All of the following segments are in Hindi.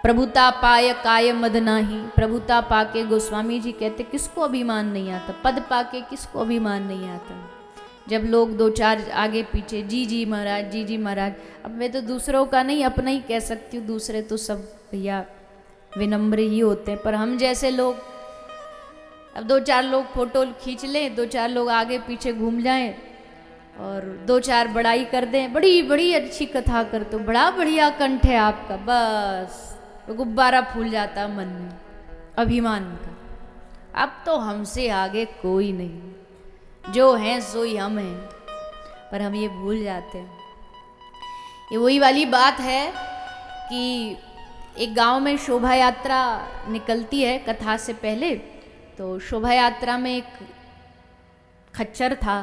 प्रभुता पाय काय मद नाही, प्रभुता पाके गोस्वामी जी कहते किसको अभिमान नहीं आता, पद पाके किसको अभिमान नहीं आता। जब लोग दो चार आगे पीछे जी जी महाराज जी जी महाराज, अब मैं तो दूसरों का नहीं अपना ही कह सकती हूँ, दूसरे तो सब भैया विनम्र ही होते हैं, पर हम जैसे लोग अब दो चार लोग फोटो खींच लें, दो चार लोग आगे पीछे घूम जाएं और दो चार बड़ाई कर दें, बड़ी बड़ी अच्छी कथा करते हो, बड़ा बढ़िया कंठ है आपका, बस तो गुब्बारा फूल जाता मन में अभिमान का। अब तो हमसे आगे कोई नहीं, जो हैं सो ही हम हैं, पर हम ये भूल जाते हैं। ये वही वाली बात है कि एक गांव में शोभा यात्रा निकलती है कथा से पहले, तो शोभा यात्रा में एक खच्चर था,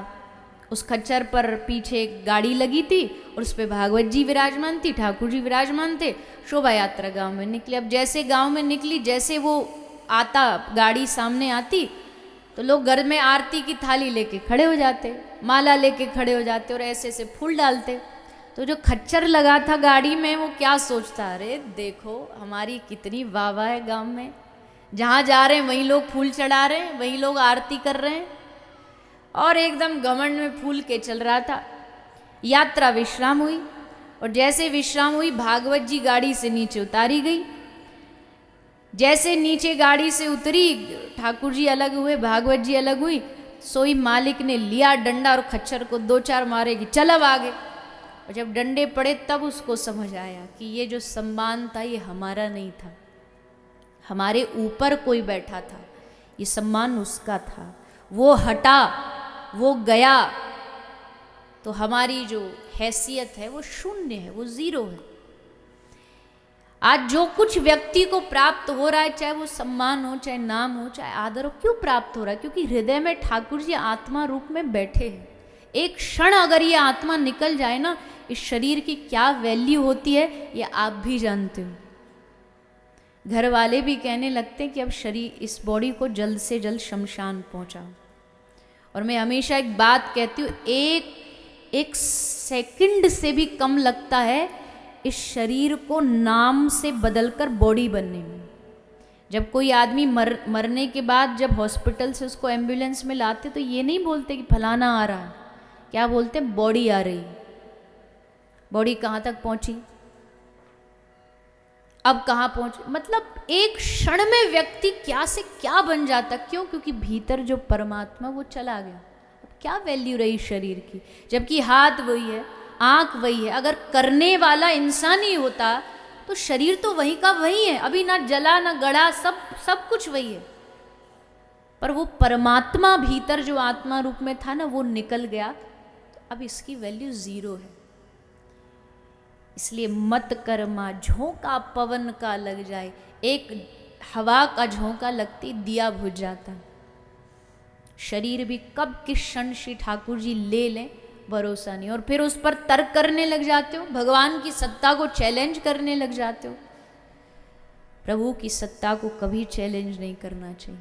उस खच्चर पर पीछे एक गाड़ी लगी थी और उस पर भागवत जी विराजमान थी, ठाकुर जी विराजमान थे। शोभा यात्रा गांव में निकली। अब जैसे गांव में निकली, जैसे वो आता गाड़ी सामने आती तो लोग घर में आरती की थाली लेके खड़े हो जाते, माला लेके खड़े हो जाते और ऐसे ऐसे फूल डालते। तो जो खच्चर लगा था गाड़ी में वो क्या सोचता, अरे देखो हमारी कितनी वाह वाह है गांव में, जहाँ जा रहे हैं वहीं लोग फूल चढ़ा रहे हैं, वहीं लोग आरती कर रहे हैं, और एकदम घमंड में फूल के चल रहा था। यात्रा विश्राम हुई और जैसे विश्राम हुई भागवत जी गाड़ी से नीचे उतारी गई। जैसे नीचे गाड़ी से उतरी, ठाकुर जी अलग हुए, भागवत जी अलग हुई, सोई मालिक ने लिया डंडा और खच्चर को दो चार मारे कि चल अब आगे। और जब डंडे पड़े तब उसको समझ आया कि ये जो सम्मान था ये हमारा नहीं था, हमारे ऊपर कोई बैठा था, ये सम्मान उसका था। वो हटा, वो गया, तो हमारी जो हैसियत है वो शून्य है, वो जीरो है। आज जो कुछ व्यक्ति को प्राप्त हो रहा है, चाहे वो सम्मान हो, चाहे नाम हो, चाहे आदर हो, क्यों प्राप्त हो रहा है? क्योंकि हृदय में ठाकुर जी आत्मा रूप में बैठे हैं। एक क्षण अगर ये आत्मा निकल जाए ना, इस शरीर की क्या वैल्यू होती है ये आप भी जानते हो। घर वाले भी कहने लगते हैं कि अब शरीर, इस बॉडी को जल्द से जल्द शमशान पहुंचाओ। और मैं हमेशा एक बात कहती हूँ, एक सेकंड से भी कम लगता है इस शरीर को नाम से बदलकर बॉडी बनने में। जब कोई आदमी मरने के बाद जब हॉस्पिटल से उसको एम्बुलेंस में लाते तो ये नहीं बोलते कि फलाना आ रहा है, क्या बोलते हैं? बॉडी आ रही। बॉडी कहाँ तक पहुंची, अब कहाँ पहुंच, मतलब एक क्षण में व्यक्ति क्या से क्या बन जाता। क्यों? क्योंकि भीतर जो परमात्मा वो चला गया। अब क्या वैल्यू रही शरीर की, जबकि हाथ वही है, आंख वही है। अगर करने वाला इंसान ही होता तो शरीर तो वही का वही है, अभी ना जला ना गड़ा, सब कुछ वही है। पर वो परमात्मा भीतर जो आत्मा रूप में था ना, वो निकल गया, तो अब इसकी वैल्यू जीरो है। इसलिए मत कर मां झोंका पवन का लग जाए, एक हवा का झोंका लगती दिया बुझ जाता। शरीर भी कब किस क्षण श्री ठाकुर जी ले लें भरोसा नहीं। और फिर उस पर तर्क करने लग जाते हो, भगवान की सत्ता को चैलेंज करने लग जाते हो। प्रभु की सत्ता को कभी चैलेंज नहीं करना चाहिए।